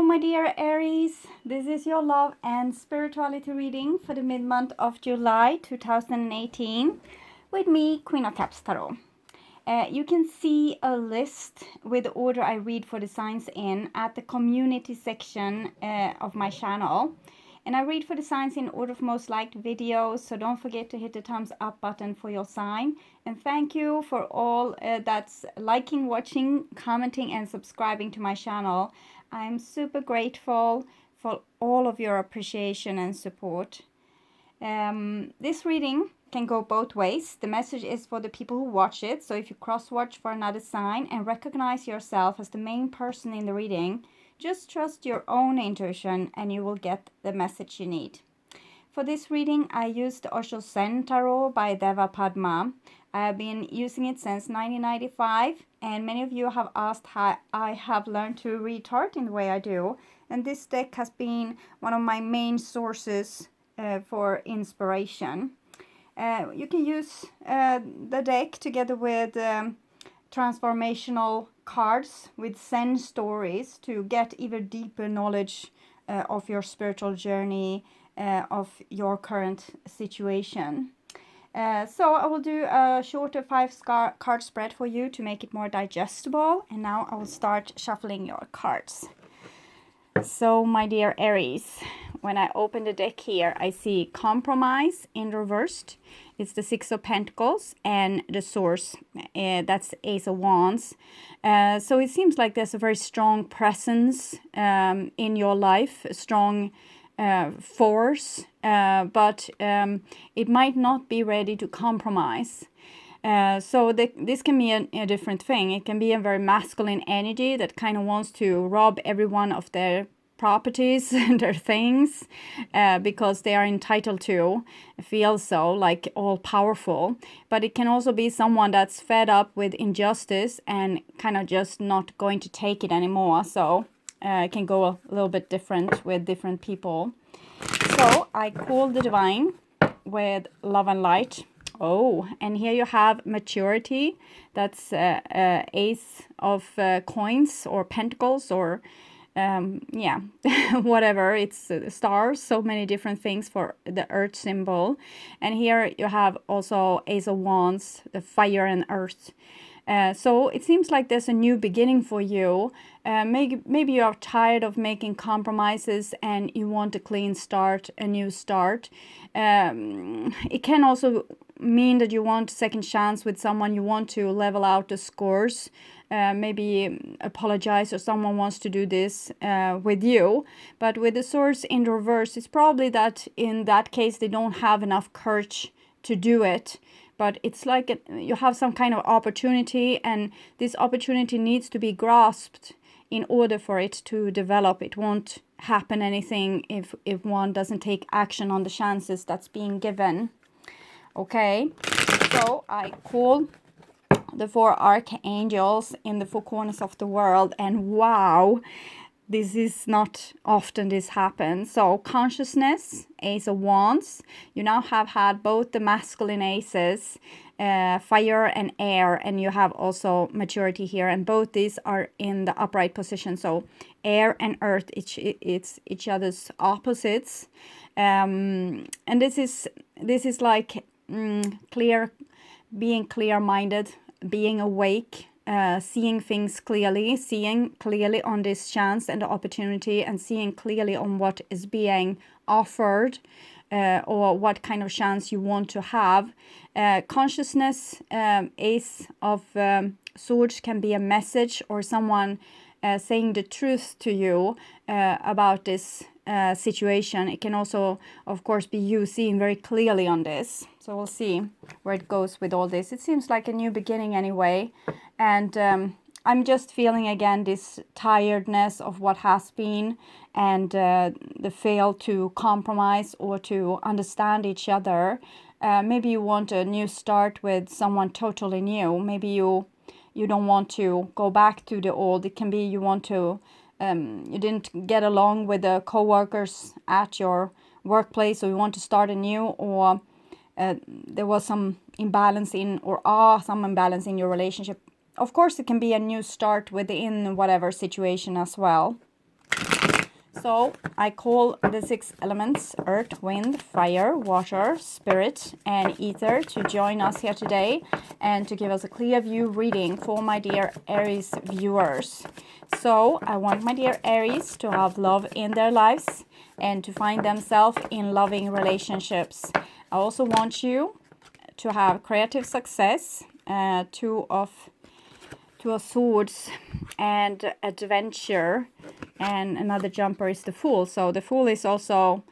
my dear Aries. This is your love and spirituality reading for the mid-month of July 2018 with me, Queen of Cups Tarot. You can see a list with the order I read for the signs in at the community section of my channel. And I read for the signs in order of most liked videos, so don't forget to hit the thumbs up button for your sign. And thank you for all that's liking, watching, commenting and subscribing to my channel. I'm super grateful for all of your appreciation and support. This reading can go both ways. The message is for the people who watch it, so if you cross-watch for another sign and recognize yourself as the main person in the reading, just trust your own intuition and you will get the message you need. For this reading, I used the Osho Zen Tarot by Deva Padma. I have been using it since 1995, and many of you have asked how I have learned to read tarot in the way I do. And this deck has been one of my main sources for inspiration. You can use the deck together with transformational cards with Zen stories to get even deeper knowledge of your spiritual journey, of your current situation. So I will do a shorter 5-card spread for you to make it more digestible. And now I will start shuffling your cards. So my dear Aries, when I open the deck here, I see compromise in reversed. It's the 6 of Pentacles and the Source. That's Ace of Wands. So it seems like there's a very strong presence in your life, a strong force, but it might not be ready to compromise. So this can be a different thing. It can be a very masculine energy that kind of wants to rob everyone of their properties and their things because they are entitled to feel so, like all powerful. But it can also be someone that's fed up with injustice and kind of just not going to take it anymore. So it can go a little bit different with different people. So I call the divine with love and light. Oh, and here you have maturity. That's Ace of Coins or Pentacles or yeah, whatever. It's stars, so many different things for the earth symbol. And here you have also Ace of Wands, the fire and earth. So it seems like there's a new beginning for you. Maybe you are tired of making compromises and you want a clean start, a new start. It can also mean that you want a second chance with someone. You want to level out the scores. Maybe apologize, or someone wants to do this with you. But with the Source in reverse, it's probably that in that case they don't have enough courage to do it. But it's like you have some kind of opportunity, and this opportunity needs to be grasped in order for it to develop. It won't happen anything if one doesn't take action on the chances that's being given. Okay, so I call the 4 archangels in the 4 corners of the world, and wow, this is not often this happens. So consciousness, Ace of Wands. You now have had both the masculine aces, fire and air, and you have also maturity here, and both these are in the upright position. So air and earth, it's each other's opposites, and this is like being clear-minded, being awake, seeing things clearly, seeing clearly on this chance and the opportunity, and seeing clearly on what is being offered, or what kind of chance you want to have. Consciousness, Ace of Swords, can be a message or someone saying the truth to you about this situation. It can also, of course, be you seeing very clearly on this. So we'll see where it goes with all this. It seems like a new beginning anyway. And I'm just feeling again this tiredness of what has been, and the fail to compromise or to understand each other. Maybe you want a new start with someone totally new. Maybe you don't want to go back to the old. It can be you want to you didn't get along with the co-workers at your workplace, so you want to start anew, or there was some imbalance in your relationship. Of course, it can be a new start within whatever situation as well. So I call the 6 elements, earth, wind, fire, water, spirit, and ether, to join us here today and to give us a clear view reading for my dear Aries viewers. So I want my dear Aries to have love in their lives and to find themselves in loving relationships. I also want you to have creative success, Two of Swords, and adventure, and another jumper is the Fool. So the Fool is also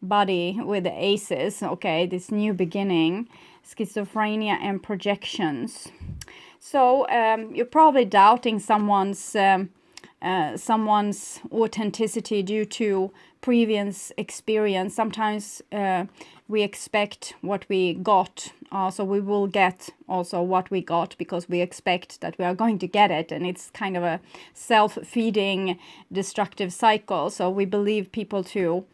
body with the aces, okay, this new beginning, schizophrenia and projections. So you're probably doubting someone's authenticity due to previous experience. Sometimes we expect what we got, so we will get also what we got because we expect that we are going to get it, and it's kind of a self-feeding destructive cycle. So we believe people to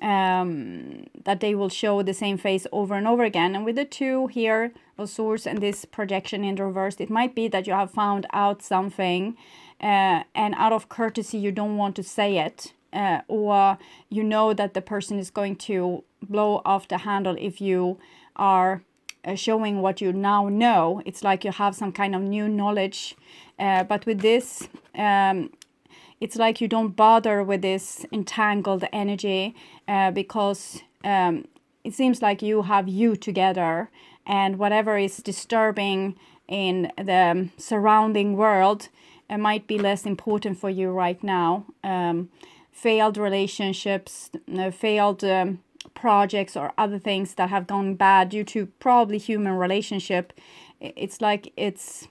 that they will show the same face over and over again. And with the 2 here of Swords and this projection in reverse, it might be that you have found out something and out of courtesy you don't want to say it, or you know that the person is going to blow off the handle if you are showing what you now know. It's like you have some kind of new knowledge, but with this it's like you don't bother with this entangled energy, because it seems like you have you together, and whatever is disturbing in the surrounding world might be less important for you right now. Failed relationships, failed projects, or other things that have gone bad due to probably human relationship. It's like it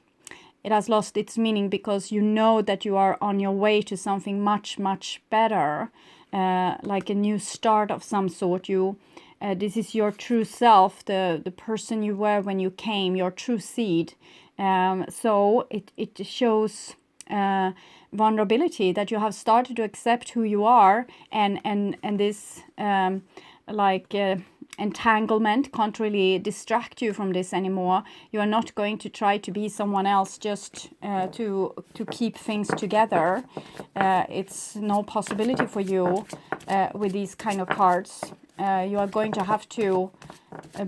has lost its meaning because you know that you are on your way to something much, much better, like a new start of some sort. This is your true self, the person you were when you came, your true seed. So it shows vulnerability, that you have started to accept who you are, and this entanglement can't really distract you from this anymore. You are not going to try to be someone else just to keep things together. It's no possibility for you with these kind of cards. You are going to have to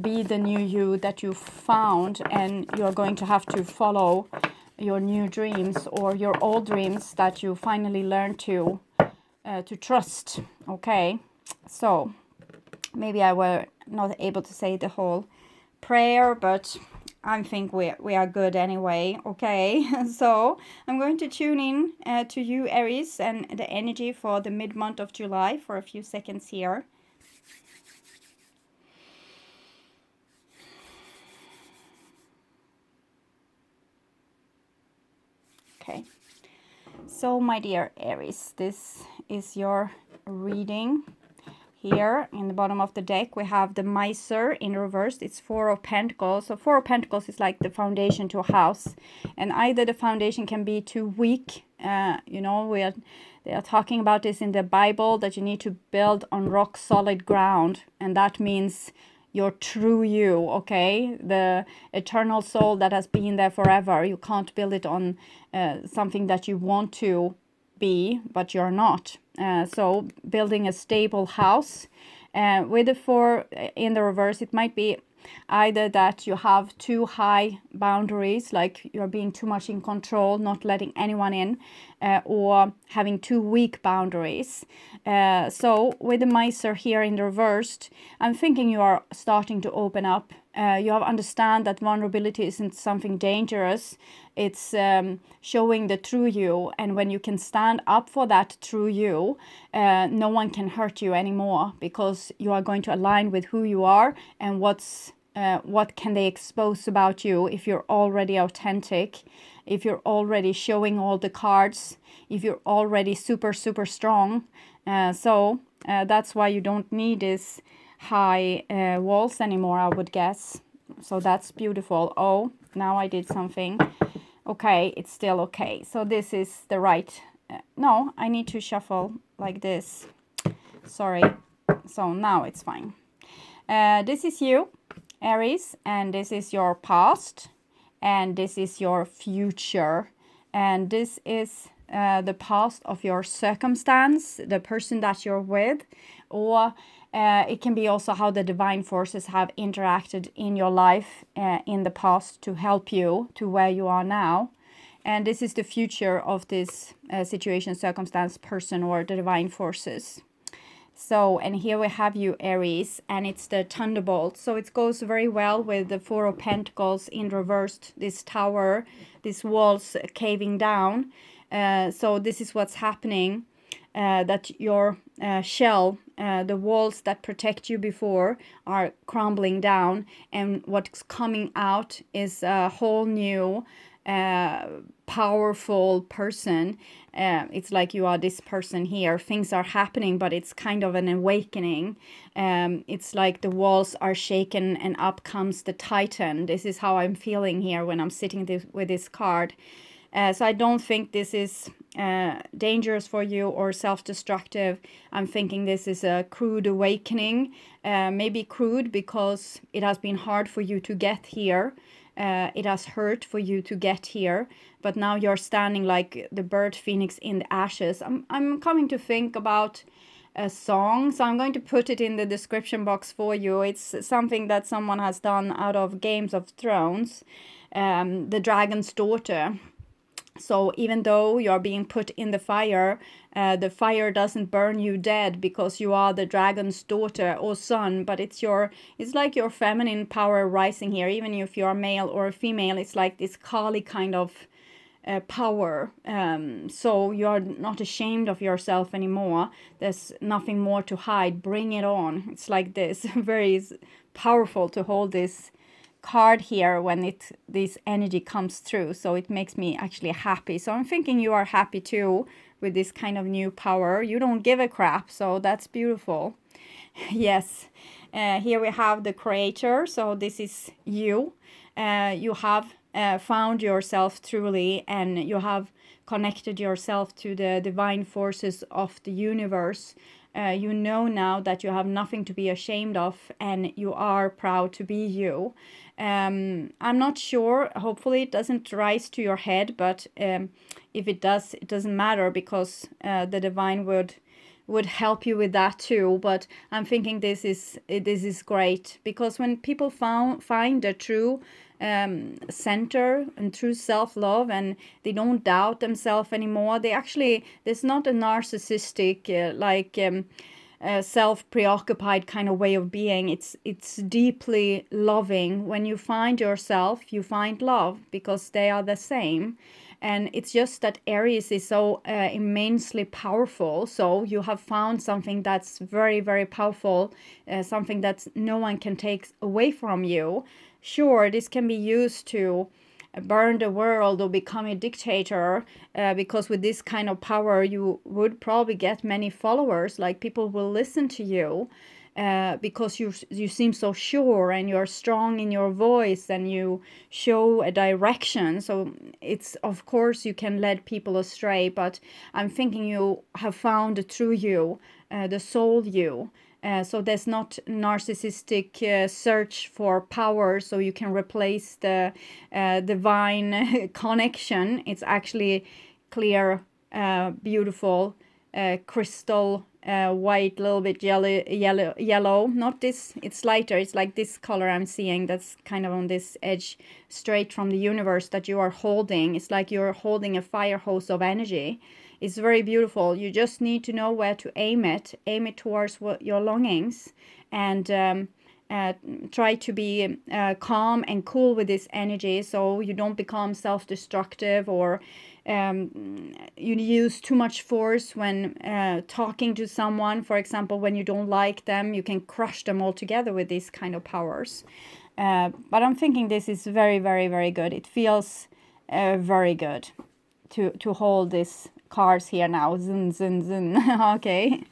be the new you that you found, and you are going to have to follow your new dreams or your old dreams that you finally learned to trust. Okay, so maybe I were not able to say the whole prayer, but I think we are good anyway. Okay, so I'm going to tune in to you, Aries, and the energy for the mid-month of July for a few seconds here. Okay, so my dear Aries, this is your reading. Here in the bottom of the deck we have the Miser in reverse. It's 4 of Pentacles. So 4 of Pentacles is like the foundation to a house, and either the foundation can be too weak. You know, they are talking about this in the Bible, that you need to build on rock solid ground, and that means your true you, okay, the eternal soul that has been there forever. You can't build it on something that you want to be but you're not. So building a stable house, with the 4 in the reverse, it might be either that you have too high boundaries, like you're being too much in control, not letting anyone in, or having too weak boundaries. So with the Miser here in the reversed, I'm thinking you are starting to open up. You have understand that vulnerability isn't something dangerous. It's showing the true you, and when you can stand up for that true you, no one can hurt you anymore, because you are going to align with who you are and what can they expose about you if you're already authentic, if you're already showing all the cards, if you're already super strong. So that's why you don't need this high walls anymore, I would guess. So that's beautiful. Oh, now I did something. Okay, it's still okay. So this is the right. No, I need to shuffle like this. Sorry. So now it's fine. This is you, Aries, and this is your past, and this is your future, and this is the past of your circumstance, the person that you're with, or it can be also how the divine forces have interacted in your life in the past to help you to where you are now. And this is the future of this situation, circumstance, person, or the divine forces. So, and here we have you, Aries, and it's the Thunderbolt. So it goes very well with the Four of Pentacles in reversed, this tower, these walls caving down. So this is what's happening, that your shell, the walls that protect you before are crumbling down, and what's coming out is a whole new powerful person. It's like you are this person here. Things are happening, but it's kind of an awakening. It's like the walls are shaken and up comes the Titan. This is how I'm feeling here when I'm sitting with this card. So I don't think this is dangerous for you or self-destructive. I'm thinking this is a crude awakening. Maybe crude because it has been hard for you to get here. It has hurt for you to get here, but now you're standing like the bird phoenix in the ashes. I'm coming to think about a song, so I'm going to put it in the description box for you. It's something that someone has done out of Games of Thrones, The Dragon's Daughter. So even though you're being put in the fire doesn't burn you dead because you are the dragon's daughter or son, but it's like your feminine power rising here. Even if you're a male or a female, it's like this Kali kind of power. So you're not ashamed of yourself anymore. There's nothing more to hide. Bring it on. It's like this. Very powerful to hold this card here when this energy comes through. So it makes me actually happy. So I'm thinking you are happy too with this kind of new power. You don't give a crap, so that's beautiful. Yes. Here we have the creator. So this is you. You have found yourself truly, and you have connected yourself to the divine forces of the universe. You know now that you have nothing to be ashamed of, and you are proud to be you. I'm not sure. Hopefully it doesn't rise to your head, but if it does, it doesn't matter, because the divine would help you with that too. But I'm thinking this is great, because when people find the true center and true self-love, and they don't doubt themselves anymore, there's not a narcissistic self-preoccupied kind of way of being. It's deeply loving. When you find yourself, you find love, because they are the same. And it's just that Aries is so immensely powerful. So you have found something that's very, very powerful, something that no one can take away from you. Sure, this can be used to burn the world or become a dictator, because with this kind of power you would probably get many followers, like people will listen to you because you seem so sure, and you're strong in your voice, and you show a direction. So it's, of course, you can lead people astray, but I'm thinking you have found the true you, the soul you. So there's not narcissistic search for power so you can replace the divine connection. It's actually clear, beautiful, crystal white, little bit yellow. Not this, it's lighter. It's like this color I'm seeing, that's kind of on this edge, straight from the universe, that you are holding. It's like you're holding a fire hose of energy. It's very beautiful. You just need to know where to aim it towards your longings, and try to be calm and cool with this energy, so you don't become self-destructive, or you use too much force when talking to someone. For example, when you don't like them, you can crush them altogether with these kind of powers. But I'm thinking this is very, very, very good. It feels very good to hold these cards here now. Zin, zin, zin. Okay.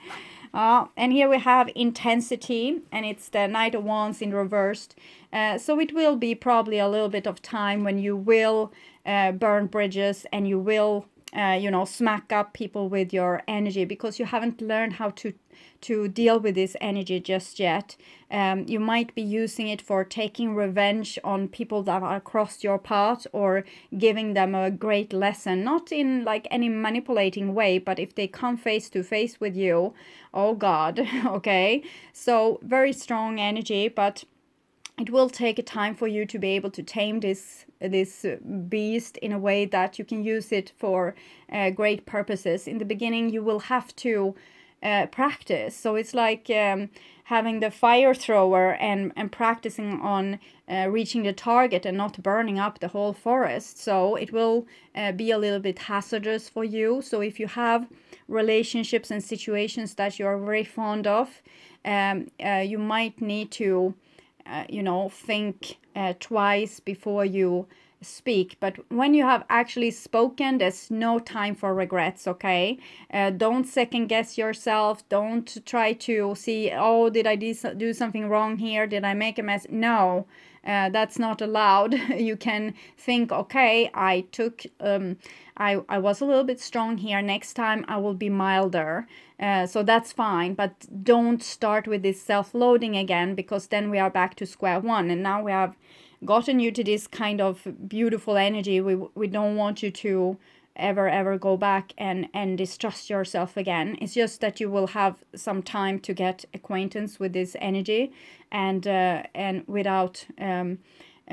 And here we have intensity, and it's the Knight of Wands in reversed. So it will be probably a little bit of time when you will burn bridges, and you will smack up people with your energy, because you haven't learned how to deal with this energy just yet. You might be using it for taking revenge on people that are crossed your path, or giving them a great lesson, not in like any manipulating way, but if they come face to face with you, oh God, okay? So very strong energy, but it will take a time for you to be able to tame this beast in a way that you can use it for great purposes. In the beginning, you will have to practice. So it's like having the fire thrower and practicing on reaching the target and not burning up the whole forest. So it will be a little bit hazardous for you. So if you have relationships and situations that you're very fond of, you might need to think twice before you speak. But when you have actually spoken, there's no time for regrets, okay? Don't second guess yourself. Don't try to see, oh, did I do something wrong here? Did I make a mess? No, that's not allowed. You can think, okay, I was a little bit strong here. Next time I will be milder. So that's fine, but don't start with this self-loathing again, because then we are back to square one. And now we have gotten you to this kind of beautiful energy. We don't want you to ever go back and distrust yourself again. It's just that you will have some time to get acquaintance with this energy, and without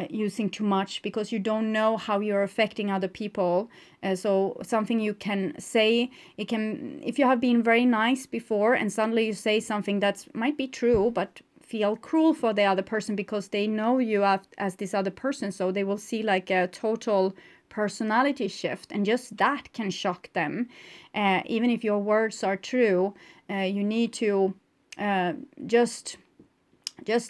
using too much, because you don't know how you're affecting other people. So something you can say, if you have been very nice before and suddenly you say something that might be true but feel cruel for the other person, because they know you as this other person, so they will see like a total personality shift, and just that can shock them. Even if your words are true, you need to just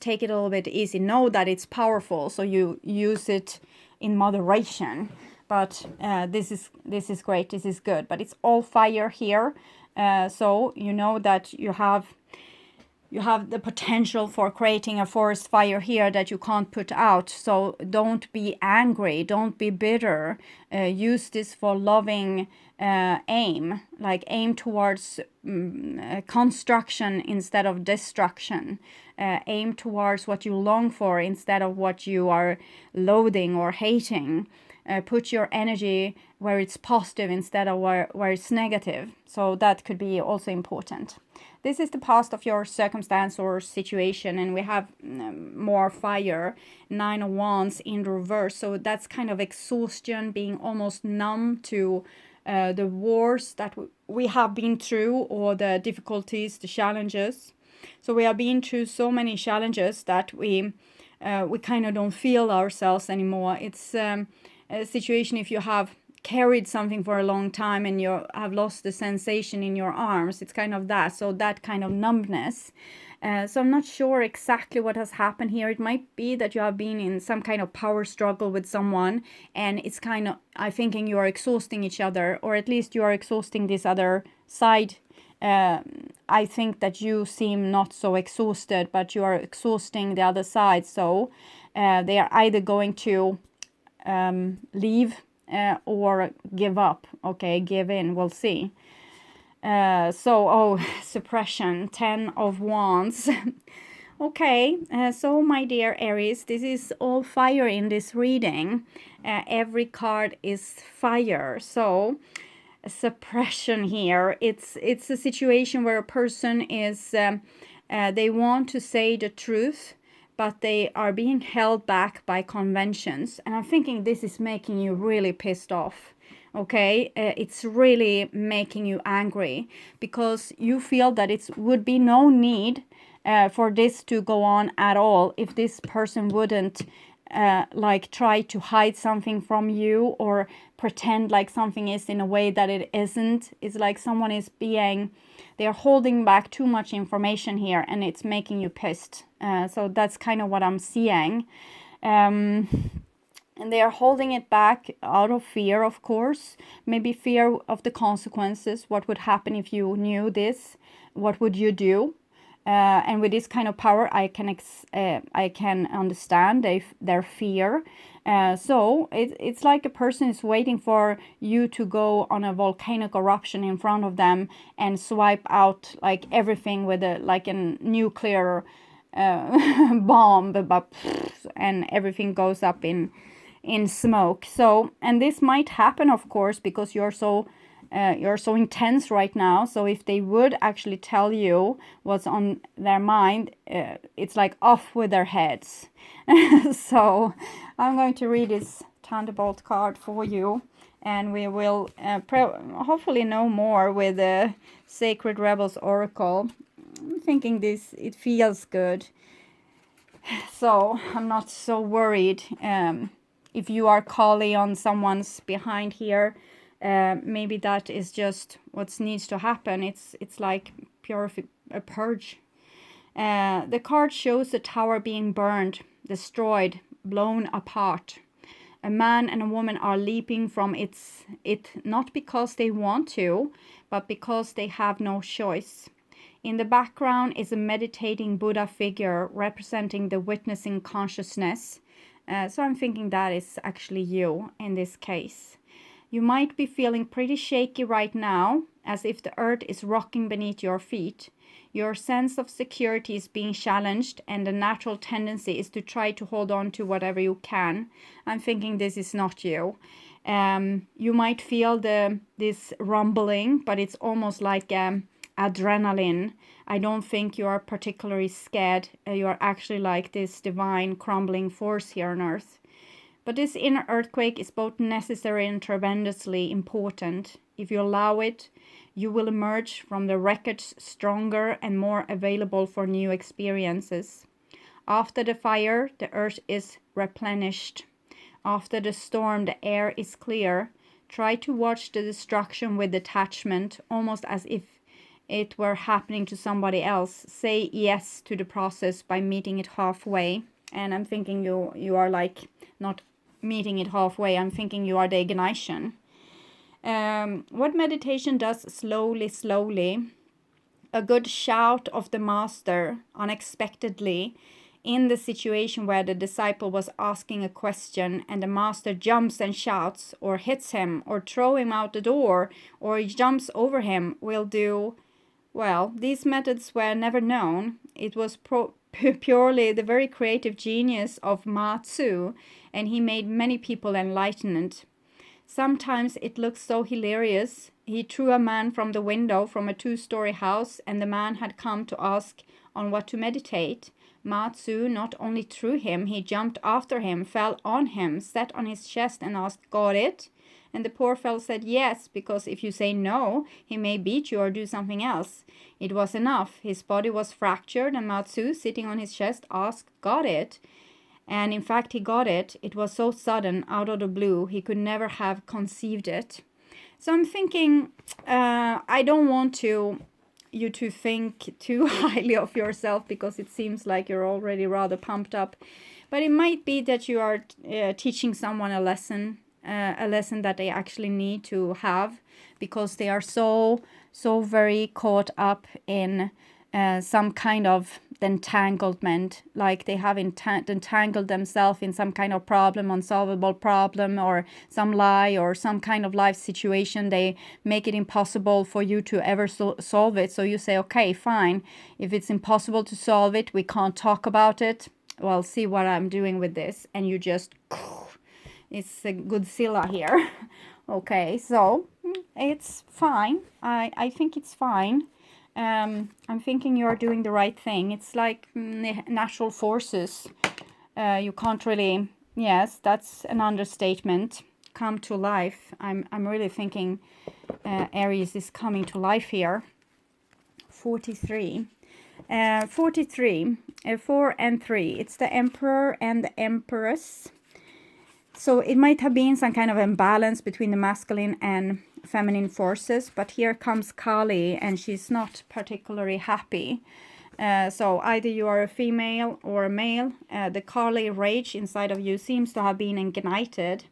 take it a little bit easy. Know that it's powerful, so you use it in moderation. But this is great. This is good. But it's all fire here, so you know that you have the potential for creating a forest fire here that you can't put out. So don't be angry. Don't be bitter. Use this for loving aim. Like aim towards construction instead of destruction. Aim towards what you long for instead of what you are loathing or hating. Put your energy where it's positive instead of where it's negative. So that could be also important. This is the past of your circumstance or situation, and we have more fire, 9 of Wands in reverse. So that's kind of exhaustion, being almost numb to the wars that we have been through, or the difficulties, the challenges. So we have been through so many challenges that we kind of don't feel ourselves anymore. It's a situation if you have carried something for a long time and you have lost the sensation in your arms. It's kind of that. So that kind of numbness. So I'm not sure exactly what has happened here. It might be that you have been in some kind of power struggle with someone, and it's kind of, I'm thinking you are exhausting each other, or at least you are exhausting this other side. I think that you seem not so exhausted, but you are exhausting the other side. So they are either going to leave or give up. Okay, give in. We'll see. Suppression, 10 of Wands. Okay, so my dear Aries, this is all fire in this reading. Every card is fire. So suppression here, it's a situation where a person is they want to say the truth, but they are being held back by conventions. And I'm thinking this is making you really pissed off. Okay, it's really making you angry, because you feel that it would be no need for this to go on at all if this person wouldn't like try to hide something from you, or pretend like something is in a way that it isn't. It's like someone is they're holding back too much information here, and it's making you pissed. So that's kind of what I'm seeing. And they are holding it back out of fear, of course. Maybe fear of the consequences. What would happen if you knew this? What would you do? And with this kind of power, I can understand their fear. So it's like a person is waiting for you to go on a volcanic eruption in front of them and swipe out like everything with like a nuclear bomb, and everything goes up in smoke. So, and this might happen, of course, because you're so intense right now. So if they would actually tell you what's on their mind, it's like off with their heads. So I'm going to read this Thunderbolt card for you, and we will hopefully know more with the Sacred Rebels Oracle. I'm thinking it feels good. So I'm not so worried. If you are calling on someone's behind here, maybe that is just what needs to happen. It's like a purge. The card shows the tower being burned, destroyed, blown apart. A man and a woman are leaping from it not because they want to, but because they have no choice. In the background is a meditating Buddha figure representing the witnessing consciousness. So I'm thinking that is actually you in this case. You might be feeling pretty shaky right now, as if the earth is rocking beneath your feet. Your sense of security is being challenged, and the natural tendency is to try to hold on to whatever you can. I'm thinking this is not you. You might feel this rumbling, but it's almost like adrenaline. I don't think you are particularly scared. You are actually like this divine crumbling force here on earth. But this inner earthquake is both necessary and tremendously important. If you allow it, you will emerge from the wreckage stronger and more available for new experiences. After the fire, the earth is replenished. After the storm, the air is clear. Try to watch the destruction with detachment, almost as if it were happening to somebody else. Say yes to the process by meeting it halfway. And I'm thinking you are like not meeting it halfway. I'm thinking you are the ignition. What meditation does slowly, a good shout of the master unexpectedly in the situation where the disciple was asking a question and the master jumps and shouts or hits him or throw him out the door or he jumps over him will do. Well, these methods were never known. It was purely the very creative genius of Ma Tzu, and he made many people enlightened. Sometimes it looks so hilarious. He threw a man from the window from a 2-story house, and the man had come to ask on what to meditate. Ma Tzu not only threw him, he jumped after him, fell on him, sat on his chest and asked, "Got it?" And the poor fellow said yes, because if you say no, he may beat you or do something else. It was enough. His body was fractured, and Ma Tzu, sitting on his chest, asked, "Got it?" And in fact, he got it. It was so sudden, out of the blue, he could never have conceived it. So I'm thinking, I don't want you to think too highly of yourself, because it seems like you're already rather pumped up. But it might be that you are teaching someone a lesson that they actually need to have, because they are so very caught up in some kind of entanglement, like they have entangled themselves in some kind of unsolvable problem, or some lie, or some kind of life situation. They make it impossible for you to ever solve it. So you say, okay, fine, if it's impossible to solve it, we can't talk about it. Well, see what I'm doing with this, and you just it's a Godzilla here. Okay, so it's fine. I think it's fine. I'm thinking you're doing the right thing. It's like natural forces. You can't really, yes, that's an understatement, come to life. I'm really thinking Aries is coming to life here. 43. 43, 4 and 3. It's the Emperor and the Empress. So it might have been some kind of imbalance between the masculine and feminine forces, but here comes Kali, and she's not particularly happy. So either you are a female or a male. The Kali rage inside of you seems to have been ignited.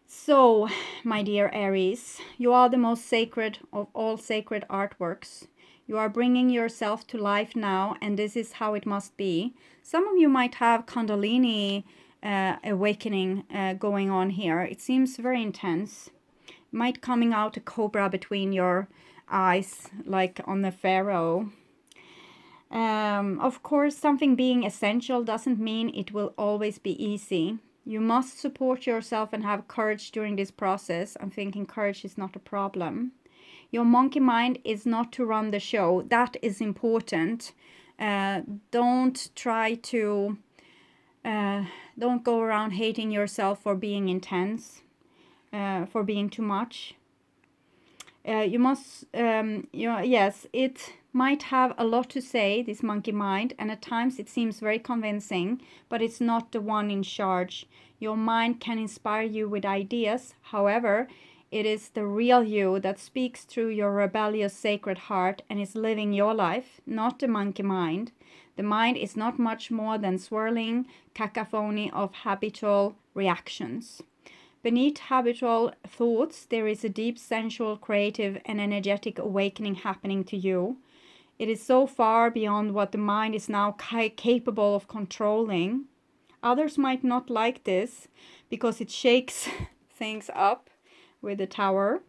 So, my dear Aries, you are the most sacred of all sacred artworks. You are bringing yourself to life now, and this is how it must be. Some of you might have Kundalini awakening going on here. It seems very intense. Might coming out a cobra between your eyes, like on the pharaoh. Of course, something being essential doesn't mean it will always be easy. You must support yourself and have courage during this process. I'm thinking courage is not a problem. Your monkey mind is not to run the show. That is important. Don't try to... don't go around hating yourself for being intense, for being too much. You must... yes, it might have a lot to say, this monkey mind, and at times it seems very convincing, but it's not the one in charge. Your mind can inspire you with ideas. However, it is the real you that speaks through your rebellious sacred heart and is living your life, not the monkey mind. The mind is not much more than swirling cacophony of habitual reactions. Beneath habitual thoughts, there is a deep sensual, creative, and energetic awakening happening to you. It is so far beyond what the mind is now capable of controlling. Others might not like this because it shakes things up with the tower.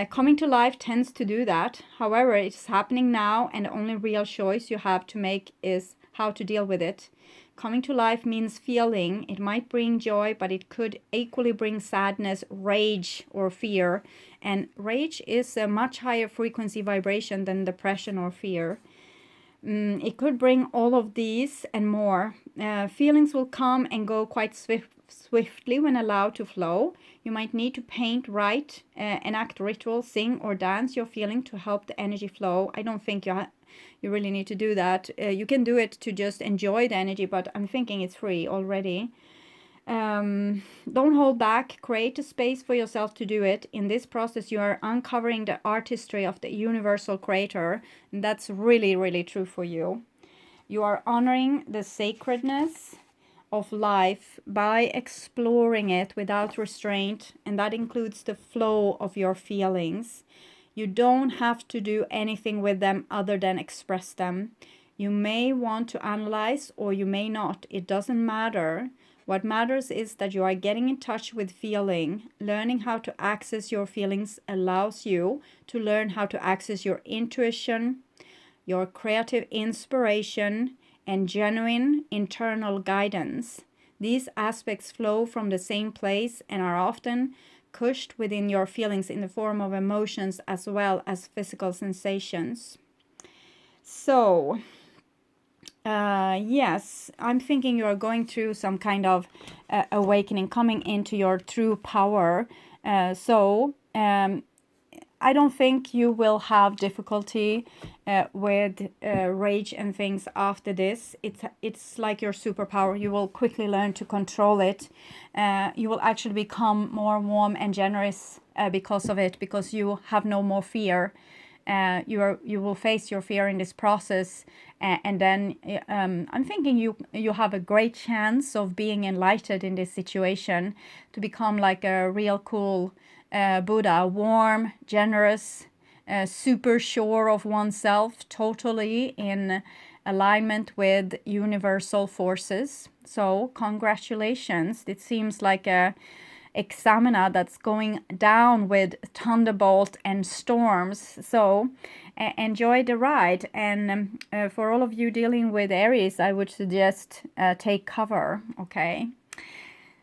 Coming to life tends to do that. However, it's happening now, and the only real choice you have to make is how to deal with it. Coming to life means feeling. It might bring joy, but it could equally bring sadness, rage, or fear. And rage is a much higher frequency vibration than depression or fear. It could bring all of these and more. Feelings will come and go quite swiftly when allowed to flow. You might need to paint, write, enact rituals, sing, or dance your feeling to help the energy flow. I don't think you really need to do that. You can do it to just enjoy the energy, but I'm thinking it's free already. Don't hold back. Create a space for yourself to do it. In this process, you are uncovering the artistry of the universal creator, and that's really, really true for you. You are honoring the sacredness of life by exploring it without restraint, and that includes the flow of your feelings. You don't have to do anything with them other than express them. You may want to analyze or you may not. It doesn't matter. What matters is that you are getting in touch with feeling. Learning how to access your feelings allows you to learn how to access your intuition, your creative inspiration, and genuine internal guidance. These aspects flow from the same place and are often cushed within your feelings in the form of emotions as well as physical sensations. So, yes, I'm thinking you are going through some kind of awakening, coming into your true power. I don't think you will have difficulty with rage and things after this. It's like your superpower. You will quickly learn to control it. You will actually become more warm and generous because of it, because you have no more fear. You will face your fear in this process, and then I'm thinking you have a great chance of being enlightened in this situation, to become like a real cool Buddha, warm, generous, super sure of oneself, totally in alignment with universal forces. So congratulations. It seems like a examiner that's going down with thunderbolt and storms. So enjoy the ride. And for all of you dealing with Aries, I would suggest take cover, okay?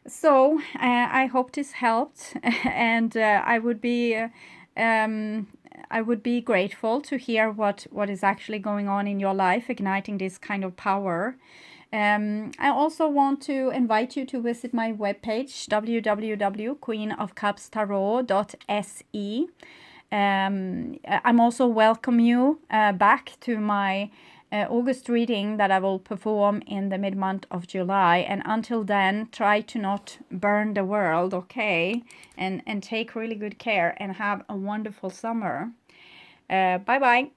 So I hope this helped, and I would be grateful to hear what is actually going on in your life, igniting this kind of power. I also want to invite you to visit my webpage, www.queenofcupstarot.se. I'm also welcome you back to my August reading that I will perform in the mid-month of July. And until then, try to not burn the world, okay? And take really good care and have a wonderful summer. Bye-bye.